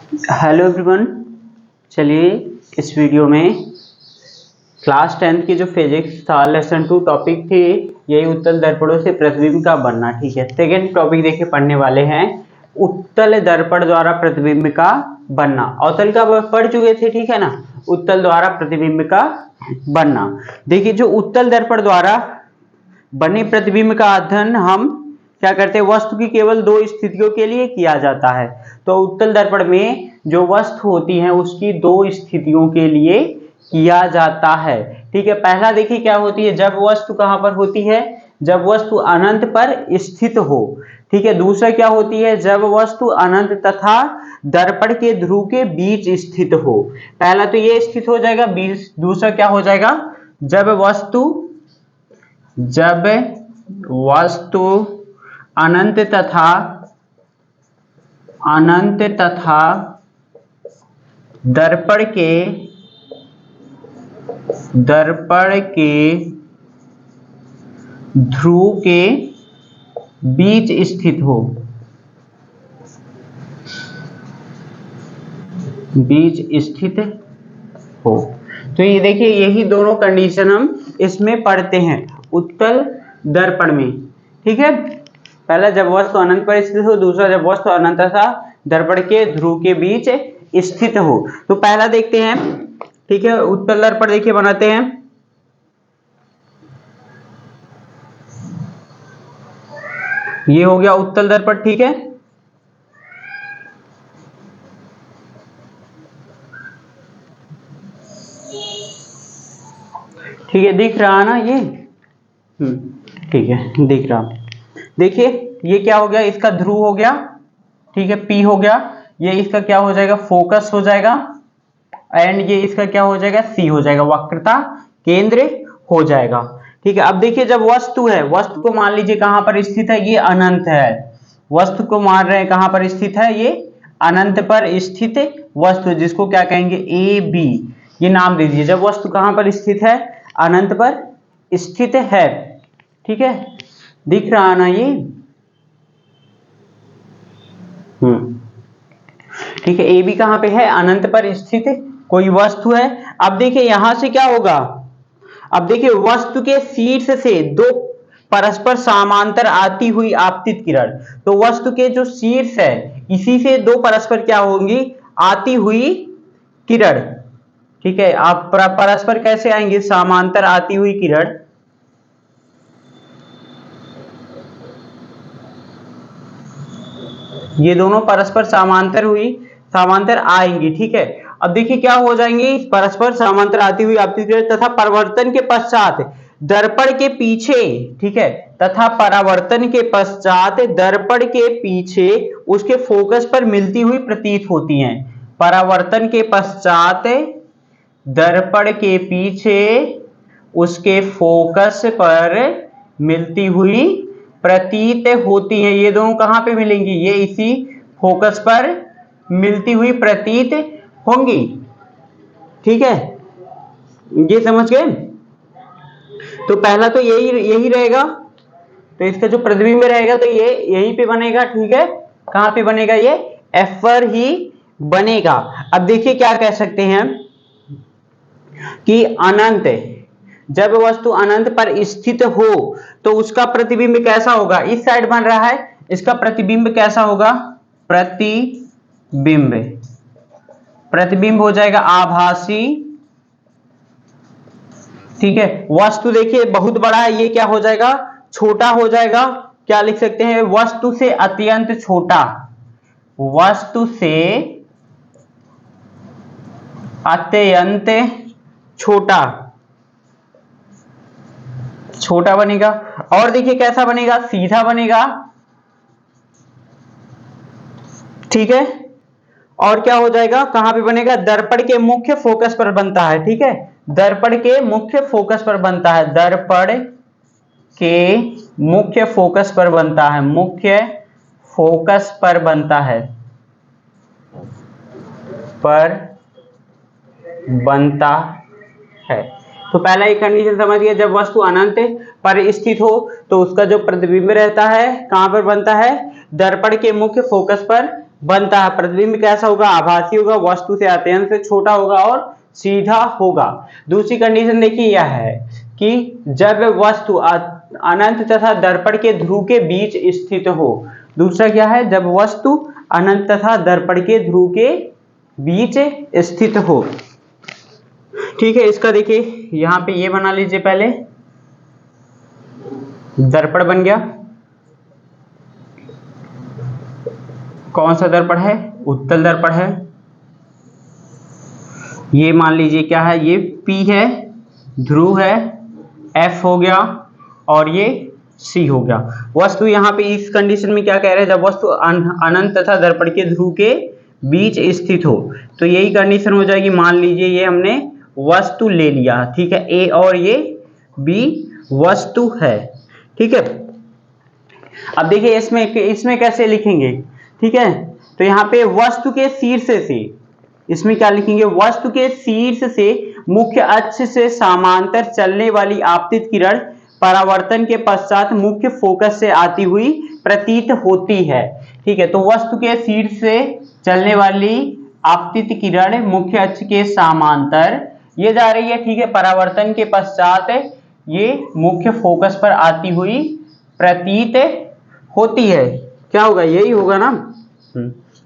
Hello everyone, चलिए इस video में क्लास 10th की जो फिजिक्स था लेसन 2 टॉपिक थी, यही उत्तल दर्पणों से प्रतिबिंब का बनना। ठीक है, सेकेंड टॉपिक देखिए पढ़ने वाले हैं उत्तल दर्पण द्वारा प्रतिबिंब का बनना। अवतल का पढ़ चुके थे, ठीक है ना। उत्तल द्वारा प्रतिबिंब का बनना। देखिए जो उत्तल दर्पण द्वारा बने प्रतिबिंब का अध्ययन हम क्या करते हैं, वस्तु की केवल दो स्थितियों के लिए किया जाता है। तो उत्तल दर्पण में जो वस्तु होती है उसकी दो स्थितियों के लिए किया जाता है। ठीक है, पहला देखिए क्या होती है, जब वस्तु कहां पर होती है, जब वस्तु अनंत पर स्थित हो। ठीक है, दूसरा क्या होती है, जब वस्तु अनंत तथा दर्पण के ध्रुव के बीच स्थित हो। पहला तो ये स्थित हो जाएगा, दूसरा क्या हो जाएगा, जब वस्तु अनंत तथा दर्पण के ध्रुव के बीच स्थित हो। तो ये देखिए यही दोनों कंडीशन हम इसमें पढ़ते हैं उत्तल दर्पण में। ठीक है, पहला जब वस्तु अनंत पर स्थित हो, दूसरा जब वस्तु अनंत तथा दर्पण के ध्रुव के बीच स्थित हो। तो पहला देखते हैं, ठीक है, उत्तल दर्पण देखिए बनाते हैं। ये हो गया उत्तल दर्पण। ठीक है, ठीक है, दिख रहा ना ये, ठीक है, दिख रहा। देखिए ये क्या हो गया, इसका ध्रुव हो गया, ठीक है, P हो गया। ये इसका क्या हो जाएगा, फोकस हो जाएगा। एंड ये इसका क्या हो जाएगा, C हो जाएगा, वक्रता केंद्र हो जाएगा। ठीक है, अब देखिए जब वस्तु है, वस्तु को मान लीजिए कहां पर स्थित है, ये अनंत है। वस्तु को मान रहे हैं कहां पर स्थित है, ये अनंत पर स्थित वस्तु, जिसको क्या कहेंगे, ए बी, ये नाम दे दीजिए। जब वस्तु कहां पर स्थित है, अनंत पर स्थित है। ठीक है, दिख रहा ना ये, ठीक है, ए बी कहां पे है, अनंत पर स्थित कोई वस्तु है। अब देखिए यहां से क्या होगा, अब देखिए वस्तु के शीर्ष से दो परस्पर समांतर आती हुई आपतित किरण, तो वस्तु के जो शीर्ष है इसी से दो परस्पर क्या होंगी, आती हुई किरण। ठीक है, आप परस्पर कैसे आएंगे, समांतर आती हुई किरण। ये दोनों परस्पर समांतर आएंगी। ठीक है, अब देखिए क्या हो जाएंगे, परस्पर समांतर आती हुई आपतित किरण तथा परावर्तन के पश्चात दर्पण के पीछे, ठीक है, तथा परावर्तन के पश्चात दर्पण के पीछे उसके फोकस पर मिलती हुई प्रतीत होती हैं। परावर्तन के पश्चात दर्पण के पीछे उसके फोकस पर मिलती हुई प्रतीत होती है। ये दोनों कहां पे मिलेंगी, ये इसी फोकस पर मिलती हुई प्रतीत होंगी। ठीक है, ये समझ गए। तो पहला तो यही रहेगा, तो इसका जो प्रतिबिंब रहेगा तो ये यहीं पे बनेगा। ठीक है, कहां पे बनेगा, ये F पर ही बनेगा। अब देखिए क्या कह सकते हैं कि अनंत, जब वस्तु अनंत पर स्थित हो तो उसका प्रतिबिंब कैसा होगा, इस साइड बन रहा है, इसका प्रतिबिंब कैसा होगा, प्रतिबिंब हो जाएगा आभासी। ठीक है, वस्तु देखिए बहुत बड़ा है, ये क्या हो जाएगा, छोटा हो जाएगा। क्या लिख सकते हैं, वस्तु से अत्यंत छोटा, वस्तु से अत्यंत छोटा बनेगा। और देखिए कैसा बनेगा, सीधा बनेगा। ठीक है, और क्या हो जाएगा, कहां पे बनेगा, दर्पण के मुख्य फोकस पर बनता है। ठीक है, दर्पण के मुख्य फोकस पर बनता है, दर्पण के मुख्य फोकस पर बनता है, मुख्य फोकस पर बनता है, तो पहला एक कंडीशन समझ गया, जब वस्तु अनंत पर स्थित हो तो उसका जो प्रतिबिंब रहता है कहां पर बनता है, दर्पण के मुख्य फोकस पर बनता है। प्रतिबिंब कैसा होगा? आभासी होगा, वस्तु से अत्यंत से छोटा होगा और सीधा होगा। दूसरी कंडीशन देखिए यह है कि जब वस्तु अनंत तथा दर्पण के ध्रुव के बीच स्थित हो। दूसरा क्या है? जब वस्तु अनंत तथा दर्पण के ध्रुव के बीच स्थित हो। ठीक है, इसका देखिए यहां पे ये बना लीजिए, पहले दर्पण बन गया। कौन सा दर्पण है? उत्तल दर्पण है। ये मान लीजिए क्या है? ये P है, ध्रुव है, F हो गया और ये C हो गया। वस्तु यहाँ पे इस कंडीशन में क्या कह रहे हैं? जब वस्तु अनंत तथा दर्पण के ध्रुव के बीच स्थित हो, तो यही कंडीशन हो जाएगी। मान लीजिए ये हमने वस्तु ले लिया, ठीक है, A और ये B वस्तु है, ठीक है। अब देखिए इसमें कैसे लिखेंगे, ठीक है। तो यहाँ पे वस्तु के शीर्ष से, इसमें क्या लिखेंगे? वस्तु के शीर्ष से मुख्य अक्ष से समांतर चलने वाली आपतित किरण परावर्तन के पश्चात मुख्य फोकस से आती हुई प्रतीत होती है, ठीक है। तो वस्तु के शीर्ष से चलने वाली आपतित किरण मुख्य अक्ष के समांतर ये जा रही है, ठीक है। परावर्तन के पश्चात ये मुख्य फोकस पर आती हुई प्रतीत होती है। क्या होगा? यही होगा ना।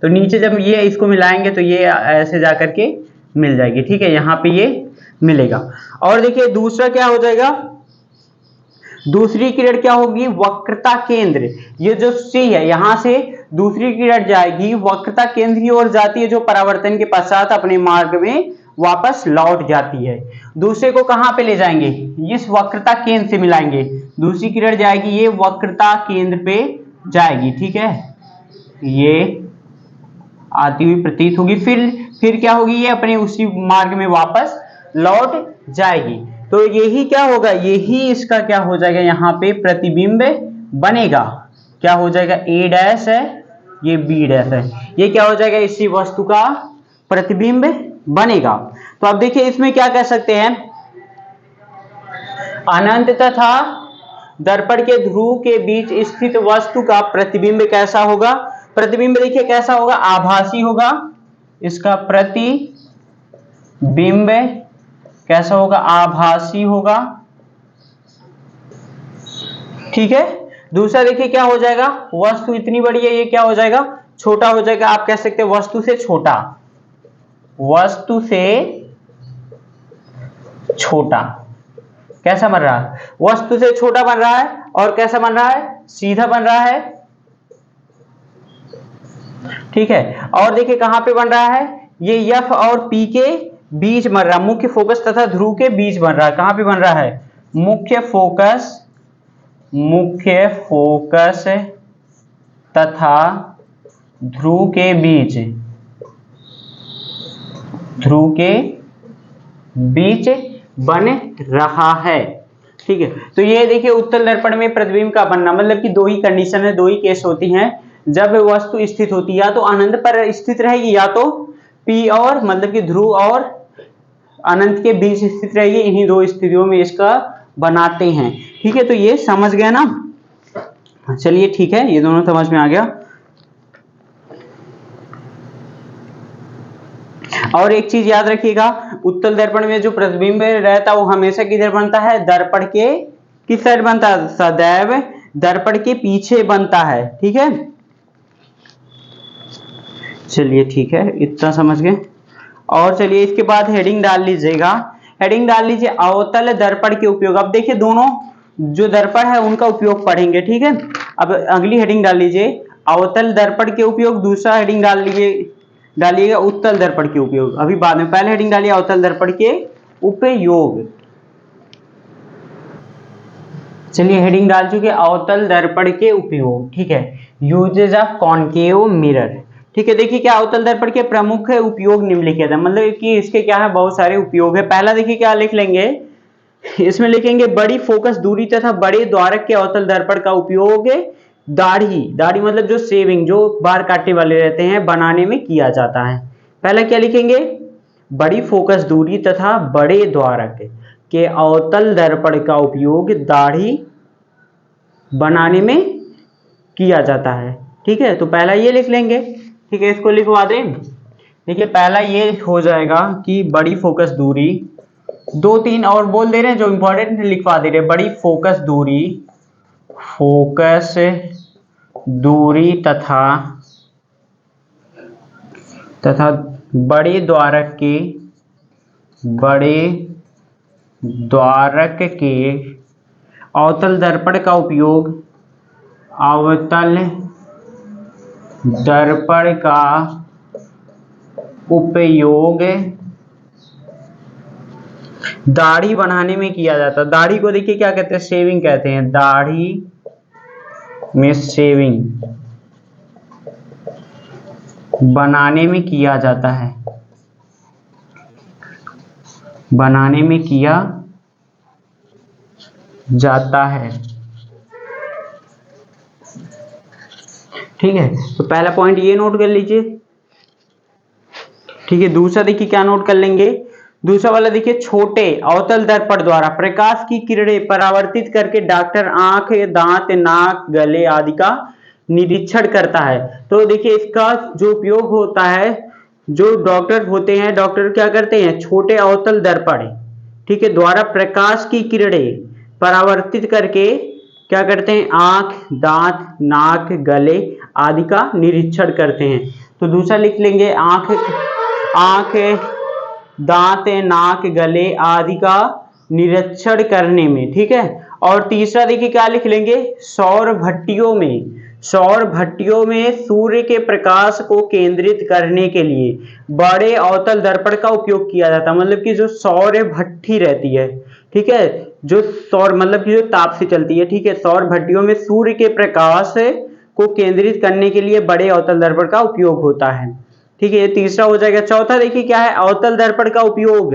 तो नीचे जब ये इसको मिलाएंगे तो ये ऐसे जाकर के मिल जाएगी, ठीक है। यहाँ पे ये मिलेगा। और देखिए दूसरा क्या हो जाएगा? दूसरी किरण क्या होगी? वक्रता केंद्र। ये जो C है, यहां से दूसरी किरण जाएगी वक्रता केंद्र की ओर जाती है, जो परावर्तन के पश्चात अपने मार्ग में वापस लौट जाती है। दूसरे को कहां पे ले जाएंगे? इस वक्रता केंद्र से मिलाएंगे। दूसरी किरण जाएगी ये वक्रता केंद्र पे जाएगी, ठीक है। ये आती हुई प्रतीत होगी, फिर क्या होगी? ये अपने उसी मार्ग में वापस लौट जाएगी। तो यही क्या होगा? यही इसका क्या हो जाएगा? यहाँ पे प्रतिबिंब बनेगा। क्या हो जाएगा? A डैश है, ये B डैश है, ये क्या हो जाएगा? इसी वस्तु का प्रतिबिंब बनेगा। तो अब देखिए इसमें क्या कह सकते हैं? अनंत तथा दर्पण के ध्रुव के बीच स्थित वस्तु का प्रतिबिंब कैसा होगा? प्रतिबिंब देखिए कैसा होगा? आभासी होगा। इसका प्रतिबिंब कैसा होगा? आभासी होगा, ठीक है। दूसरा देखिए क्या हो जाएगा? वस्तु इतनी बड़ी है, ये क्या हो जाएगा? छोटा हो जाएगा। आप कह सकते हैं वस्तु से छोटा, वस्तु से छोटा। कैसा बन रहा है? वस्तु से छोटा बन रहा है। और कैसा बन रहा है? सीधा बन रहा है, ठीक है। और देखिए कहां पे बन रहा है? ये F और P के बीच बन रहा है, मुख्य फोकस तथा ध्रुव के बीच बन रहा है। कहां पे बन रहा है? मुख्य फोकस तथा ध्रुव के बीच बन रहा है, ठीक है। तो ये देखिए उत्तल दर्पण में प्रतिबिंब का बनना, मतलब कि दो ही कंडीशन है, दो ही केस होती हैं। जब वस्तु स्थित होती है, या तो अनंत पर स्थित रहेगी, या तो P और मतलब कि ध्रुव और अनंत के बीच स्थित रहेगी। इन्हीं दो स्थितियों में इसका बनाते हैं, ठीक है। तो ये समझ गए ना? चलिए ठीक है, ये दोनों समझ में आ गया। और एक चीज याद रखिएगा, उत्तल दर्पण में जो प्रतिबिंब रहता है वो हमेशा किधर बनता है? दर्पण के किस साइड बनता है? सदैव दर्पण के पीछे बनता है, ठीक है। चलिए ठीक है, इतना समझ गए। और चलिए इसके बाद हेडिंग डाल लीजिएगा। हेडिंग डाल लीजिए अवतल दर्पण के उपयोग। अब देखिए दोनों जो दर्पण है उनका उपयोग पढ़ेंगे, ठीक है। अब अगली हेडिंग डाल लीजिए अवतल दर्पण के उपयोग। दूसरा हेडिंग डालिएगा उत्तल दर्पण के उपयोग। अभी बाद में, पहले हेडिंग डालिए अवतल दर्पण के उपयोग। चलिए हेडिंग डाल चुके अवतल दर्पण के उपयोग, ठीक है। यूजेज ऑफ कॉनकेव मिरर, ठीक है। देखिए क्या अवतल दर्पण के प्रमुख उपयोग निम्नलिखित है, मतलब कि इसके क्या है? बहुत सारे उपयोग है। पहला देखिए क्या लिख लेंगे, इसमें लिखेंगे बड़ी फोकस दूरी तथा बड़े द्वारक के अवतल दर्पण का उपयोग दाढ़ी मतलब जो शेविंग, जो बाल काटने वाले रहते हैं, बनाने में किया जाता है। पहला क्या लिखेंगे? बड़ी फोकस दूरी तथा बड़े द्वारक के अवतल दर्पण का उपयोग दाढ़ी बनाने में किया जाता है, ठीक है। तो पहला ये लिख लेंगे। ठीक है, इसको लिखवा दें। देखिए पहला ये हो जाएगा कि बड़ी फोकस दूरी, 2 3 और बोल दे रहे हैं जो इंपॉर्टेंट लिखवा दे रहे हैं। बड़ी फोकस दूरी, फोकस दूरी तथा बड़े द्वारक के अवतल दर्पण का उपयोग, अवतल दर्पण का उपयोग दाढ़ी बनाने में किया जाता है। दाढ़ी को देखिए क्या कहते हैं, शेविंग कहते हैं। दाढ़ी में शेविंग बनाने में किया जाता है, बनाने में किया जाता है। ठीक है, तो पहला पॉइंट ये नोट कर लीजिए। ठीक है, दूसरा देखिए क्या नोट कर लेंगे। दूसरा वाला देखिए, छोटे अवतल दर्पण द्वारा प्रकाश की किरणें परावर्तित करके डॉक्टर आंख, दांत, नाक, गले आदि का निरीक्षण करता है। तो देखिए इसका जो उपयोग होता है, जो डॉक्टर होते हैं, डॉक्टर क्या करते हैं, छोटे अवतल दर्पण, ठीक है, द्वारा प्रकाश की किरणें परावर्तित करके क्या करते हैं, आंख, दांत, नाक, गले आदि का निरीक्षण करते हैं। तो दूसरा लिख लेंगे, आंख, दांत, नाक, गले आदि का निरीक्षण करने में। ठीक है, और तीसरा देखिए क्या लिख लेंगे, सौर भट्टियों में सूर्य के प्रकाश को केंद्रित करने के लिए बड़े अवतल दर्पण का उपयोग किया जाता है। मतलब कि जो सौर भट्टी रहती है, ठीक है, जो सौर मतलब कि जो ताप से चलती है, ठीक है, सौर भट्टियों में सूर्य के प्रकाश को केंद्रित करने के लिए बड़े अवतल दर्पण का उपयोग होता है। ठीक है, ये तीसरा हो जाएगा। चौथा देखिए क्या है, अवतल दर्पण का उपयोग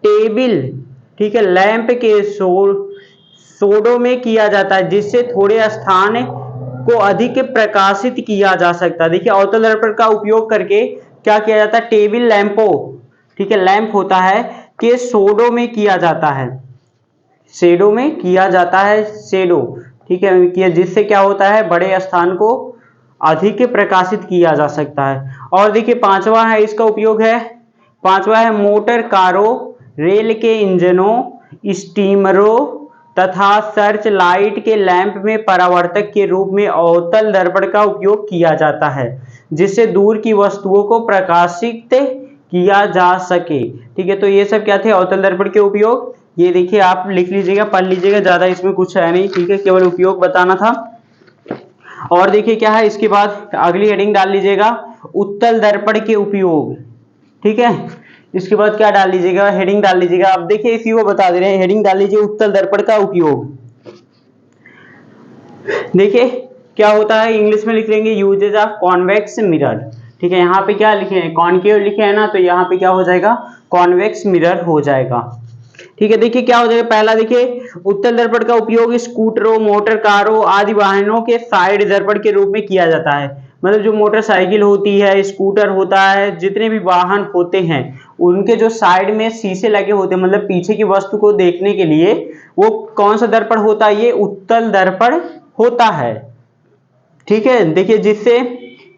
टेबल, ठीक है, लैंप के शोडो में किया जाता है, जिससे थोड़े स्थान को अधिक प्रकाशित किया जा सकता है। देखिए अवतल दर्पण का उपयोग करके क्या किया जाता है, टेबल लैंपों, ठीक है, लैंप होता है, के शोडो में किया जाता है, शेडो में किया जाता है, शेडो, ठीक है, जिससे क्या होता है, बड़े स्थान को अधिक प्रकाशित किया जा सकता है। और देखिए पांचवा है, इसका उपयोग है, पांचवा है मोटर कारों, रेल के इंजनों, स्टीमरों तथा सर्च लाइट के लैंप में परावर्तक के रूप में अवतल दर्पण का उपयोग किया जाता है, जिससे दूर की वस्तुओं को प्रकाशित किया जा सके। ठीक है, तो ये सब क्या थे, अवतल दर्पण के उपयोग। ये देखिए आप लिख लीजिएगा, पढ़ लीजिएगा, ज्यादा इसमें कुछ है नहीं, ठीक है, केवल उपयोग बताना था। और देखिए क्या है, इसके बाद अगली हेडिंग डाल लीजिएगा, उत्तल दर्पण के उपयोग। ठीक है, इसके बाद क्या डाल लीजिएगा, हेडिंग डाल लीजिएगा। अब देखिए इसी को बता दे रहे हैं, हेडिंग डाल लीजिए, उत्तल दर्पण का उपयोग। देखिए क्या होता है, इंग्लिश में लिख लेंगे, यूजेज ऑफ कॉन्वेक्स मिरर। ठीक है, यहाँ पे क्या लिखे हैं, कॉनकेव लिखे हैं ना, तो यहाँ पे क्या हो जाएगा, कॉन्वेक्स मिरर हो जाएगा। ठीक है, देखिए क्या हो जाएगा, पहला देखिए, उत्तल दर्पण का उपयोग स्कूटरों, मोटर कारों आदि वाहनों के साइड दर्पण के रूप में किया जाता है। मतलब जो मोटरसाइकिल होती है, स्कूटर होता है, जितने भी वाहन होते हैं, उनके जो साइड में शीशे लगे होते हैं, मतलब पीछे की वस्तु को देखने के लिए, वो कौन सा दर्पण होता है, ये उत्तल दर्पण होता है। ठीक है, देखिए जिससे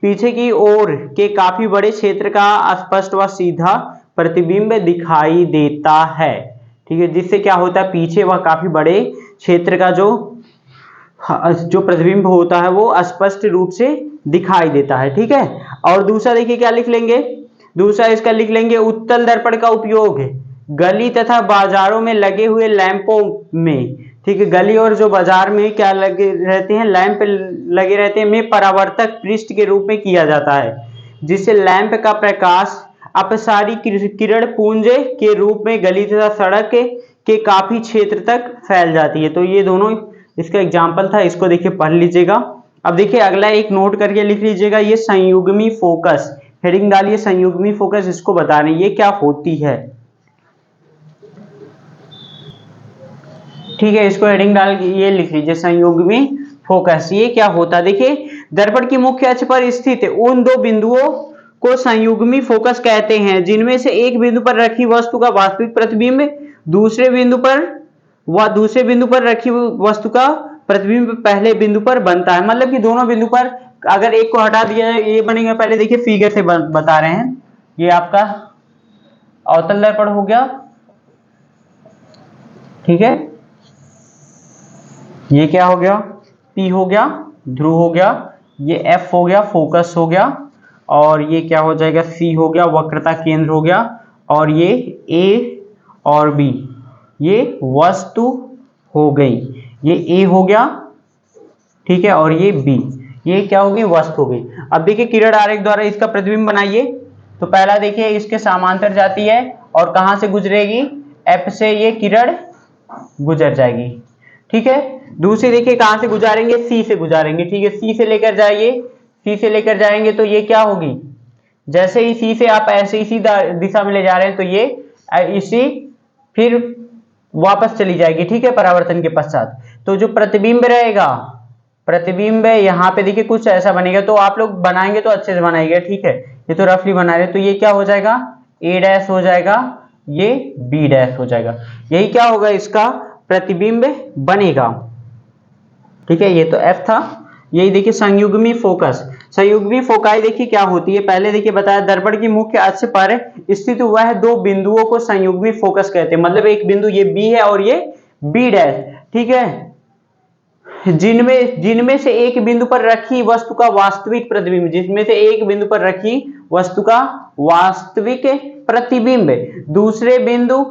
पीछे की ओर के काफी बड़े क्षेत्र का स्पष्ट व सीधा प्रतिबिंब दिखाई देता है। ठीक है, जिससे क्या होता है, पीछे वह काफी बड़े क्षेत्र का जो प्रतिबिंब होता है वो स्पष्ट रूप से दिखाई देता है। ठीक है, और दूसरा देखिए क्या लिख लेंगे, दूसरा इसका लिख लेंगे, उत्तल दर्पण का उपयोग गली तथा बाजारों में लगे हुए लैंपों में, ठीक है, गली और जो बाजार में क्या लगे रहते हैं, लैंप लगे रहते हैं, में परावर्तक पृष्ठ के रूप में किया जाता है, जिससे लैंप का प्रकाश अपसारी किरण पुंज के रूप में गली तथा सड़क के काफी क्षेत्र तक फैल जाती है। तो ये दोनों इसका एग्जाम्पल था, इसको देखिए पढ़ लीजिएगा। अब देखिए अगला एक नोट करके लिख लीजिएगा, ये संयुग्मी फोकस, हेडिंग डालिए संयुग्मी फोकस, इसको बता रहे हैं ये क्या होती है। ठीक है, इसको हेडिंग डाल ये लिख लीजिए, संयुग्मी फोकस, ये क्या होता है। देखिए दर्पण की मुख्य अक्ष पर स्थित उन दो बिंदुओं को संयुग्मी फोकस कहते हैं, जिनमें से एक बिंदु पर रखी वस्तु का वास्तविक प्रतिबिंब दूसरे बिंदु पर रखी वस्तु का प्रतिबिंब पहले बिंदु पर बनता है। मतलब कि दोनों बिंदु पर अगर एक को हटा दिया जाए ये बनेगा। पहले देखिए फिगर से बता रहे हैं। ये आपका अवतल दर्पण हो गया, ठीक है। ये क्या हो गया, P हो गया, ध्रुव हो गया, ये F हो गया, फोकस हो गया, और ये क्या हो जाएगा, C हो गया, वक्रता केंद्र हो गया, और ये A और B ये वस्तु हो गई। ये A हो गया, ठीक है, और ये B ये क्या होगी, वस्तु हो गई। अब देखिए किरण आरेख द्वारा इसका प्रतिबिंब बनाइए। तो पहला देखिए इसके समांतर जाती है और कहां से गुजरेगी, F से ये किरण गुजर जाएगी, ठीक है। दूसरी देखिए कहां से गुजारेंगे, C से गुजारेंगे, ठीक है। C से लेकर जाइए, C से लेकर जाएंगे तो ये क्या होगी, जैसे ही C से आप ऐसे इसी दिशा में ले जा रहे हैं तो ये इसी फिर वापस चली जाएगी, ठीक है, परावर्तन के पश्चात। तो जो प्रतिबिंब रहेगा, प्रतिबिंब यहाँ पे देखिए कुछ ऐसा बनेगा। तो आप लोग बनाएंगे तो अच्छे से बनाइएगा, ठीक है। ये तो रफली बना रहे, तो ये क्या हो जाएगा, A डैश हो जाएगा, ये B डैश हो जाएगा। यही क्या होगा, इसका प्रतिबिंब बनेगा, ठीक है। ये तो F था। यही देखिए संयुग्मी फोकस। संयुग्मी फोकाई देखिए क्या होती है, पहले देखिए बताया, दर्पण की मुख्य अक्ष पर स्थित वह दो बिंदुओं को संयुग्मी फोकस कहते हैं। मतलब एक बिंदु ये B है और ये B डैश, ठीक है, जिनमें से एक बिंदु पर रखी वस्तु का वास्तविक प्रतिबिंब, जिसमें से एक बिंदु पर रखी वस्तु का वास्तविक प्रतिबिंब दूसरे बिंदु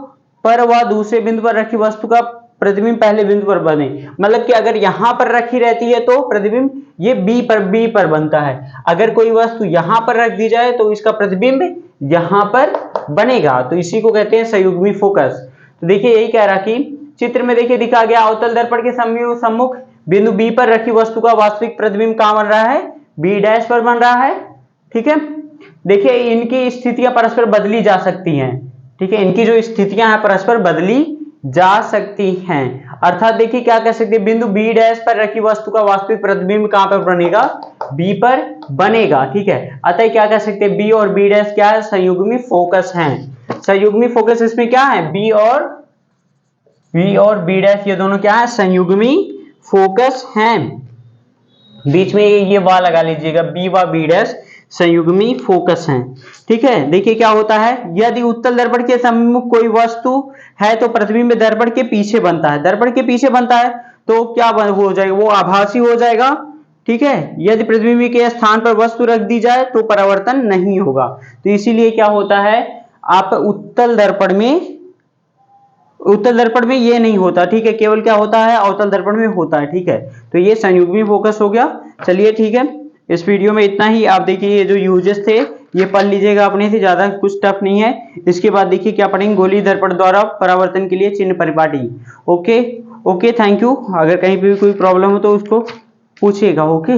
पर व दूसरे बिंदु पर रखी वस्तु का प्रतिबिंब पहले बिंदु पर बने। मतलब कि अगर यहां पर रखी रहती है तो प्रतिबिंब ये बी पर बनता है। अगर कोई वस्तु यहां पर रख दी जाए तो इसका प्रतिबिंब यहां पर बनेगा। तो इसी को कहते हैं संयुग्मी फोकस। तो देखिए यही कह रहा कि चित्र में देखिए दिखा गया, अवतल दर्पण के सम्मुख बिंदु बी पर रखी वस्तु का वास्तविक प्रतिबिंब कहां बन रहा है, बी डैश पर बन रहा है, ठीक है। देखिए इनकी स्थितियां परस्पर बदली जा सकती हैं, ठीक है, इनकी जो स्थितियां हैं परस्पर बदली जा सकती हैं। अर्थात देखिए क्या कह सकते हैं, बिंदु बी डैश पर रखी वस्तु का वास्तविक प्रतिबिंब कहां पर बनेगा, बी पर बनेगा, ठीक है। अतः क्या कह सकते हैं, बी और बी डैश क्या है, संयुग्मी फोकस हैं। संयुग्मी फोकस इसमें क्या है, बी और बी डैश ये दोनों क्या है, संयुग्मी फोकस हैं। बीच में ये वाला लगा लीजिएगा, बी व बी डैश संयुग्मी फोकस हैं, ठीक है। देखिए क्या होता है, यदि उत्तल दर्पण के सम्मुख कोई वस्तु है तो प्रतिबिंब दर्पण के पीछे बनता है। दर्पण के पीछे बनता है तो क्या हो जाएगा, वो आभासी हो जाएगा, ठीक है। यदि प्रतिबिंब के स्थान पर वस्तु रख दी जाए तो परावर्तन नहीं होगा। तो इसीलिए क्या होता है, आप उत्तल दर्पण में ये नहीं होता, ठीक है, केवल क्या होता है, अवतल दर्पण में होता है, ठीक है। तो ये संयुग्मी फोकस हो गया। चलिए ठीक है, इस वीडियो में इतना ही। आप देखिए ये जो यूजेस थे ये पढ़ लीजिएगा अपने से, ज्यादा कुछ टफ नहीं है। इसके बाद देखिए क्या पढ़ेंगे, गोलीय दर्पण द्वारा परावर्तन के लिए चिन्ह परिपाटी। Okay, thank you. अगर कहीं पे भी कोई प्रॉब्लम हो तो उसको पूछिएगा, ओके।